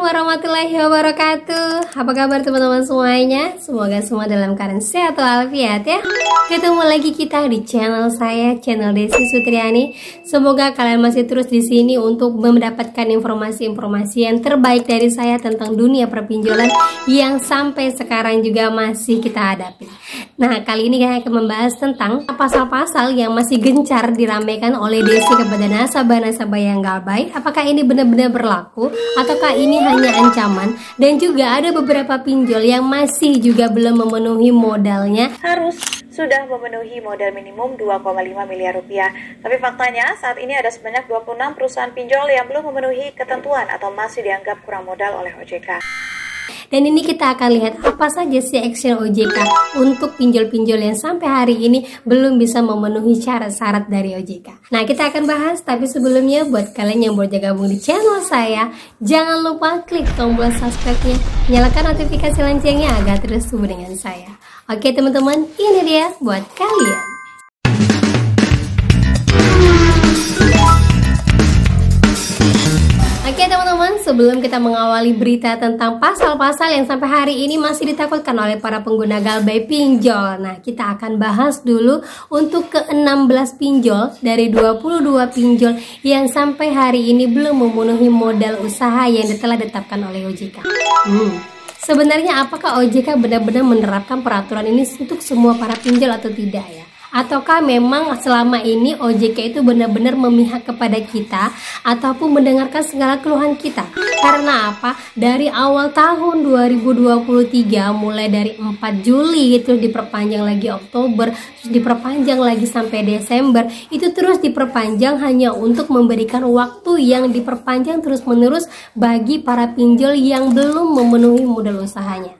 warahmatullahi wabarakatuh. Apa kabar teman-teman semuanya? Semoga semua dalam keadaan sehat walafiat ya. Ketemu lagi kita di channel saya, channel Desi Sutriani. Semoga kalian masih terus di sini untuk mendapatkan informasi-informasi yang terbaik dari saya tentang dunia perpinjolan yang sampai sekarang juga masih kita hadapi. Nah, kali ini saya akan membahas tentang pasal-pasal yang masih gencar diramaikan oleh Desi kepada nasabah-nasabah yang galbay. Apakah ini benar-benar berlaku ataukah ini hanya ancaman? Dan juga ada beberapa pinjol yang masih juga belum memenuhi modalnya. Harus sudah memenuhi modal minimum 2,5 miliar rupiah. Tapi faktanya saat ini ada sebanyak 26 perusahaan pinjol yang belum memenuhi ketentuan atau masih dianggap kurang modal oleh OJK. Dan ini kita akan lihat apa saja sih action OJK untuk pinjol-pinjol yang sampai hari ini belum bisa memenuhi syarat-syarat dari OJK. Nah, kita akan bahas, tapi sebelumnya buat kalian yang baru gabung di channel saya, jangan lupa klik tombol subscribe-nya, nyalakan notifikasi loncengnya agar terus hubung dengan saya. Oke teman-teman, ini dia buat kalian. Oke teman-teman, sebelum kita mengawali berita tentang pasal-pasal yang sampai hari ini masih ditakutkan oleh para pengguna galbay pinjol. Nah, kita akan bahas dulu untuk ke-16 pinjol dari 22 pinjol yang sampai hari ini belum memenuhi modal usaha yang telah ditetapkan oleh OJK. Sebenarnya apakah OJK benar-benar menerapkan peraturan ini untuk semua para pinjol atau tidak ya? Ataukah memang selama ini OJK itu benar-benar memihak kepada kita ataupun mendengarkan segala keluhan kita? Karena apa? Dari awal tahun 2023 mulai dari 4 Juli itu diperpanjang lagi Oktober, terus diperpanjang lagi sampai Desember, itu terus diperpanjang hanya untuk memberikan waktu yang diperpanjang terus-menerus bagi para pinjol yang belum memenuhi modal usahanya.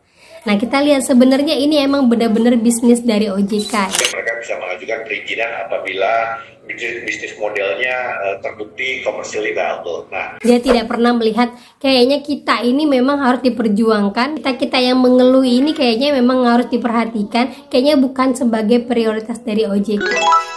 Nah, kita lihat sebenarnya ini emang benar-benar bisnis dari OJK. Mereka bisa mengajukan perizinan apabila bisnis modelnya terbukti commercially viable. Nah, dia tidak pernah melihat kayaknya kita ini memang harus diperjuangkan. Kita yang mengeluh ini kayaknya memang harus diperhatikan. Kayaknya bukan sebagai prioritas dari OJK.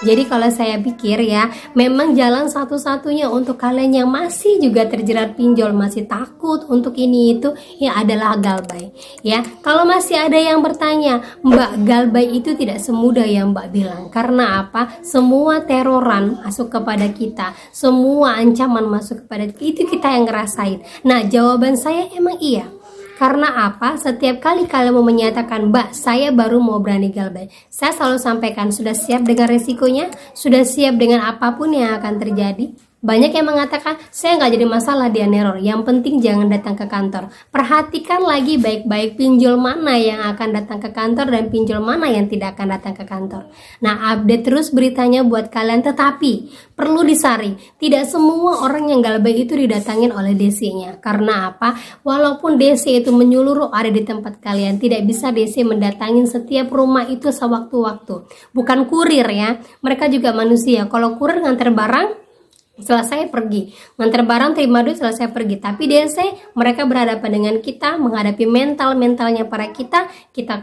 Jadi kalau saya pikir ya, memang jalan satu-satunya untuk kalian yang masih juga terjerat pinjol, masih takut untuk ini itu, ya adalah galbay. Ya, kalau masih ada yang bertanya, Mbak, galbay itu tidak semudah yang Mbak bilang. Karena apa? Semua teror masuk kepada kita, semua ancaman masuk kepada kita, itu kita yang ngerasain. Nah, jawaban saya emang iya. Karena apa? Setiap kali kalian mau menyatakan, Mbak, saya baru mau berani galbay, saya selalu sampaikan, sudah siap dengan resikonya? Sudah siap dengan apapun yang akan terjadi? Banyak yang mengatakan, saya nggak jadi masalah dia neror, yang penting jangan datang ke kantor. Perhatikan lagi baik-baik pinjol mana yang akan datang ke kantor dan pinjol mana yang tidak akan datang ke kantor. Nah, update terus beritanya buat kalian, tetapi perlu disaring, tidak semua orang yang galbay itu didatangin oleh DC-nya. Karena apa? Walaupun DC itu menyeluruh ada di tempat kalian, tidak bisa DC mendatangin setiap rumah itu sewaktu-waktu. Bukan kurir ya, mereka juga manusia. Kalau kurir nganter barang, selesai pergi, nganter barang terima duit selesai pergi. Tapi DC mereka berhadapan dengan kita, menghadapi mentalnya para kita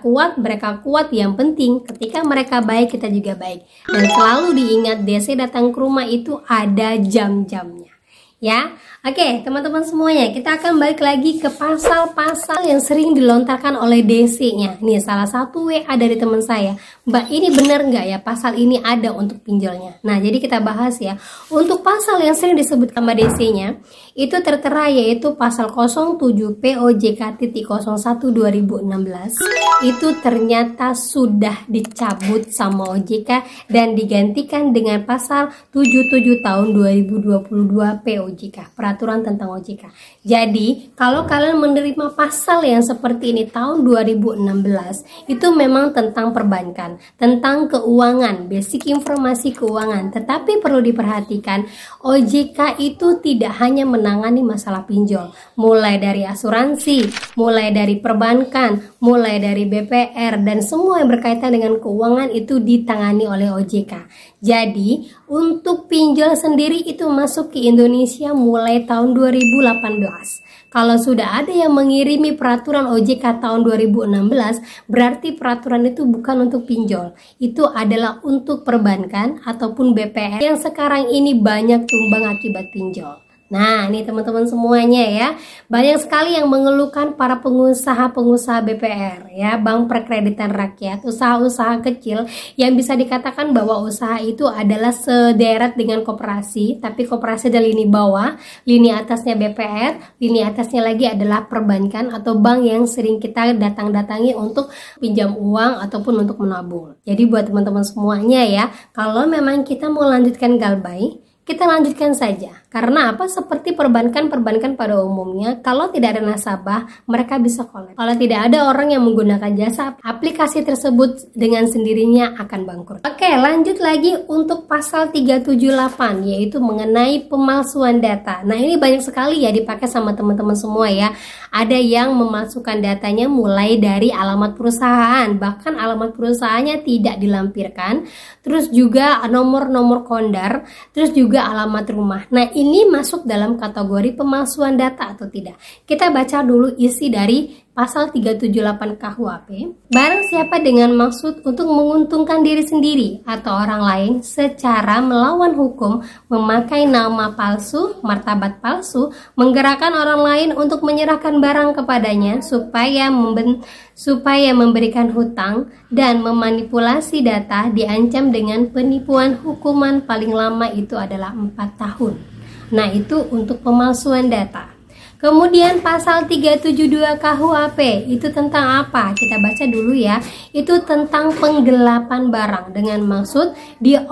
kuat, mereka kuat. Yang penting ketika mereka baik, kita juga baik. Dan selalu diingat, DC datang ke rumah itu ada jam-jamnya ya. Oke teman-teman semuanya, kita akan balik lagi ke pasal-pasal yang sering dilontarkan oleh DC-nya. Nih salah satu WA dari teman saya, Mbak, ini benar nggak ya pasal ini ada untuk pinjolnya? Nah, jadi kita bahas ya. Untuk pasal yang sering disebut sama DC-nya itu tertera yaitu pasal 07 POJK.01/2016. Itu ternyata sudah dicabut sama OJK dan digantikan dengan pasal 77 tahun 2022 POJK, peraturan tentang OJK. Jadi, kalau kalian menerima pasal yang seperti ini tahun 2016, itu memang tentang perbankan, tentang keuangan, basic informasi keuangan. Tetapi perlu diperhatikan, OJK itu tidak hanya menangani masalah pinjol, mulai dari asuransi, mulai dari perbankan, mulai dari BPR, dan semua yang berkaitan dengan keuangan itu ditangani oleh OJK. Jadi, untuk pinjol sendiri itu masuk ke Indonesia mulai tahun 2018. Kalau sudah ada yang mengirimi peraturan OJK tahun 2016, berarti peraturan itu bukan untuk pinjol. Itu adalah untuk perbankan ataupun BPR yang sekarang ini banyak tumbang akibat pinjol. Nah, ini teman-teman semuanya ya, banyak sekali yang mengeluhkan para pengusaha-pengusaha BPR ya, Bank Perkreditan Rakyat, usaha-usaha kecil yang bisa dikatakan bahwa usaha itu adalah sederet dengan koperasi, tapi koperasi dari lini bawah, lini atasnya BPR, lini atasnya lagi adalah perbankan atau bank yang sering kita datang-datangi untuk pinjam uang ataupun untuk menabung. Jadi buat teman-teman semuanya ya, kalau memang kita mau lanjutkan Galbay, kita lanjutkan saja. Karena apa? Seperti perbankan-perbankan pada umumnya, kalau tidak ada nasabah, mereka bisa collab. Kalau tidak ada orang yang menggunakan jasa, aplikasi tersebut dengan sendirinya akan bangkrut. Oke, lanjut lagi untuk pasal 378, yaitu mengenai pemalsuan data. Nah, ini banyak sekali ya dipakai sama teman-teman semua ya. Ada yang memasukkan datanya mulai dari alamat perusahaan, bahkan alamat perusahaannya tidak dilampirkan, terus juga nomor-nomor kondar, terus juga alamat rumah. Nah, ini masuk dalam kategori pemalsuan data atau tidak? Kita baca dulu isi dari pasal 378 KUHP. Barang siapa dengan maksud untuk menguntungkan diri sendiri atau orang lain secara melawan hukum, memakai nama palsu, martabat palsu, menggerakkan orang lain untuk menyerahkan barang kepadanya supaya memberikan hutang dan memanipulasi data, diancam dengan penipuan. Hukuman paling lama itu adalah 4 tahun. Nah, itu untuk pemalsuan data. Kemudian pasal 372 KUHP itu tentang apa? Kita baca dulu ya. Itu tentang penggelapan barang dengan maksud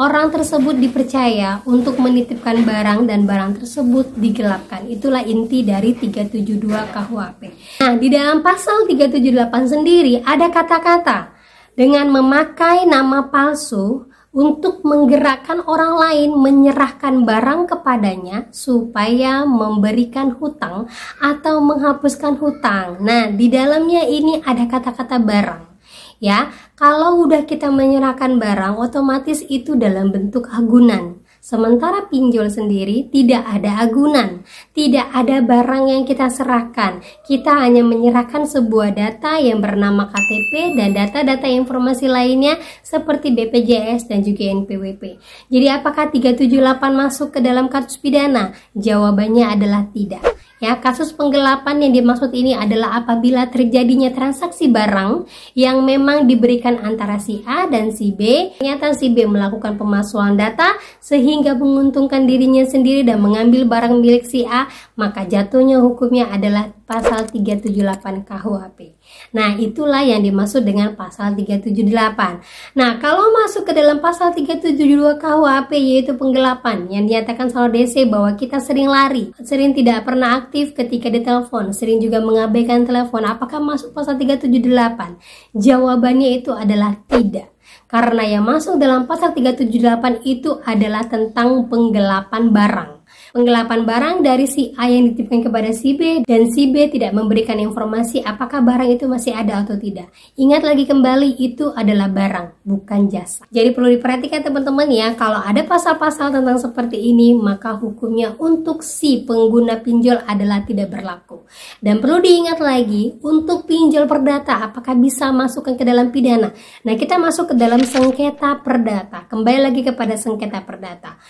orang tersebut dipercaya untuk menitipkan barang dan barang tersebut digelapkan. Itulah inti dari 372 KUHP. Nah, di dalam pasal 378 sendiri ada kata-kata dengan memakai nama palsu untuk menggerakkan orang lain menyerahkan barang kepadanya supaya memberikan hutang atau menghapuskan hutang. Nah, di dalamnya ini ada kata-kata barang. Ya, kalau udah kita menyerahkan barang, otomatis itu dalam bentuk agunan. Sementara pinjol sendiri tidak ada agunan, tidak ada barang yang kita serahkan. Kita hanya menyerahkan sebuah data yang bernama KTP dan data-data informasi lainnya seperti BPJS dan juga NPWP. Jadi apakah 378 masuk ke dalam kasus pidana? Jawabannya adalah tidak. Ya, kasus penggelapan yang dimaksud ini adalah apabila terjadinya transaksi barang yang memang diberikan antara si A dan si B. Ternyata si B melakukan pemalsuan data sehingga menguntungkan dirinya sendiri dan mengambil barang milik si A, maka jatuhnya hukumnya adalah pasal 378 KUHP. Nah, itulah yang dimaksud dengan pasal 378. Nah, kalau masuk ke dalam pasal 372 KUHP yaitu penggelapan yang dinyatakan sama DC bahwa kita sering lari, sering tidak pernah aktif ketika ditelepon, sering juga mengabaikan telepon, apakah masuk pasal 378? Jawabannya itu adalah tidak. Karena yang masuk dalam pasal 378 itu adalah tentang penggelapan barang. Penggelapan barang dari si A yang dititipkan kepada si B dan si B tidak memberikan informasi apakah barang itu masih ada atau tidak. Ingat lagi kembali, itu adalah barang, bukan jasa. Jadi perlu diperhatikan teman-teman ya, kalau ada pasal-pasal tentang seperti ini, maka hukumnya untuk si pengguna pinjol adalah tidak berlaku. Dan perlu diingat lagi, untuk pinjol perdata apakah bisa masukkan ke dalam pidana? Nah, kita masuk ke dalam sengketa perdata. Kembali lagi kepada sengketa perdata.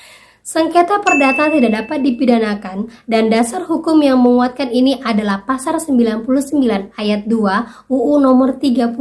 Sengketa perdata tidak dapat dipidanakan dan dasar hukum yang menguatkan ini adalah pasal 99 ayat 2 UU nomor 33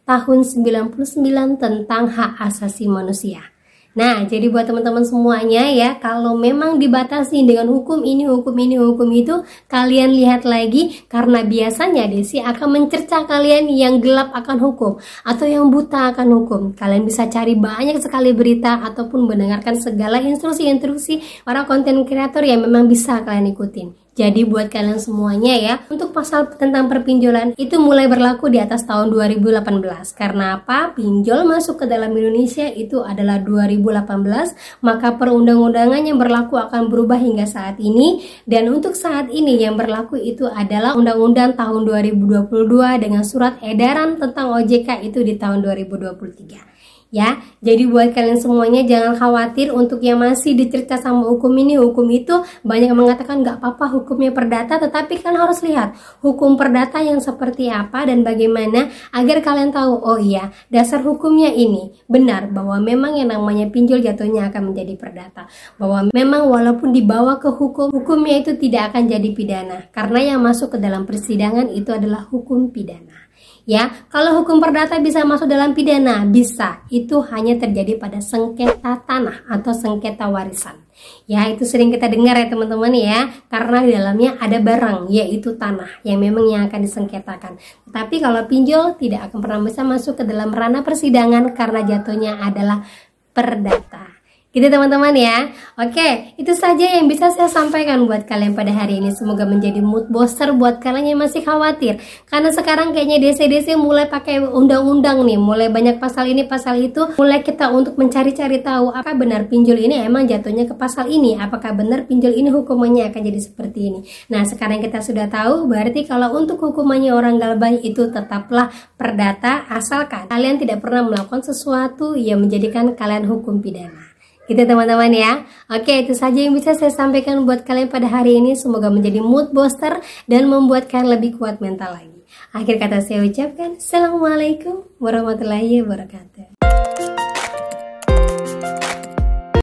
tahun 99 tentang hak asasi manusia. Nah, jadi buat teman-teman semuanya ya, kalau memang dibatasi dengan hukum ini, hukum itu, kalian lihat lagi, karena biasanya Desi akan mencerca kalian yang gelap akan hukum atau yang buta akan hukum. Kalian bisa cari banyak sekali berita ataupun mendengarkan segala instruksi-instruksi para konten kreator yang memang bisa kalian ikutin. Jadi buat kalian semuanya ya, untuk pasal tentang perpinjolan itu mulai berlaku di atas tahun 2018. Karena apa? Pinjol masuk ke dalam Indonesia itu adalah 2018, maka perundang-undangan yang berlaku akan berubah hingga saat ini. Dan untuk saat ini yang berlaku itu adalah Undang-Undang tahun 2022 dengan surat edaran tentang OJK itu di tahun 2023. Ya, jadi buat kalian semuanya jangan khawatir untuk yang masih dicerita sama hukum ini, hukum itu. Banyak yang mengatakan nggak apa-apa hukumnya perdata, tetapi kan harus lihat hukum perdata yang seperti apa dan bagaimana agar kalian tahu, oh iya, dasar hukumnya ini benar bahwa memang yang namanya pinjol jatuhnya akan menjadi perdata. Bahwa memang walaupun dibawa ke hukum, hukumnya itu tidak akan jadi pidana. Karena yang masuk ke dalam persidangan itu adalah hukum pidana. Ya, kalau hukum perdata bisa masuk dalam pidana, bisa. Itu hanya terjadi pada sengketa tanah atau sengketa warisan. Ya, itu sering kita dengar ya teman-teman ya, karena di dalamnya ada barang, yaitu tanah, yang memang yang akan disengketakan. Tapi kalau pinjol tidak akan pernah bisa masuk ke dalam ranah persidangan karena jatuhnya adalah perdata. Gitu teman-teman ya. Oke, itu saja yang bisa saya sampaikan buat kalian pada hari ini. Semoga menjadi mood booster buat kalian yang masih khawatir. Karena sekarang kayaknya DC-DC mulai pakai undang-undang nih, mulai banyak pasal ini, pasal itu. Mulai kita untuk mencari-cari tahu apakah benar pinjol ini emang jatuhnya ke pasal ini, apakah benar pinjol ini hukumannya akan jadi seperti ini. Nah, sekarang kita sudah tahu, berarti kalau untuk hukumannya orang galbah itu tetaplah perdata, asalkan kalian tidak pernah melakukan sesuatu yang menjadikan kalian hukum pidana. Gitu teman-teman ya. Oke, itu saja yang bisa saya sampaikan buat kalian pada hari ini. Semoga menjadi mood booster dan membuat kalian lebih kuat mental lagi. Akhir kata saya ucapkan, Assalamualaikum warahmatullahi wabarakatuh.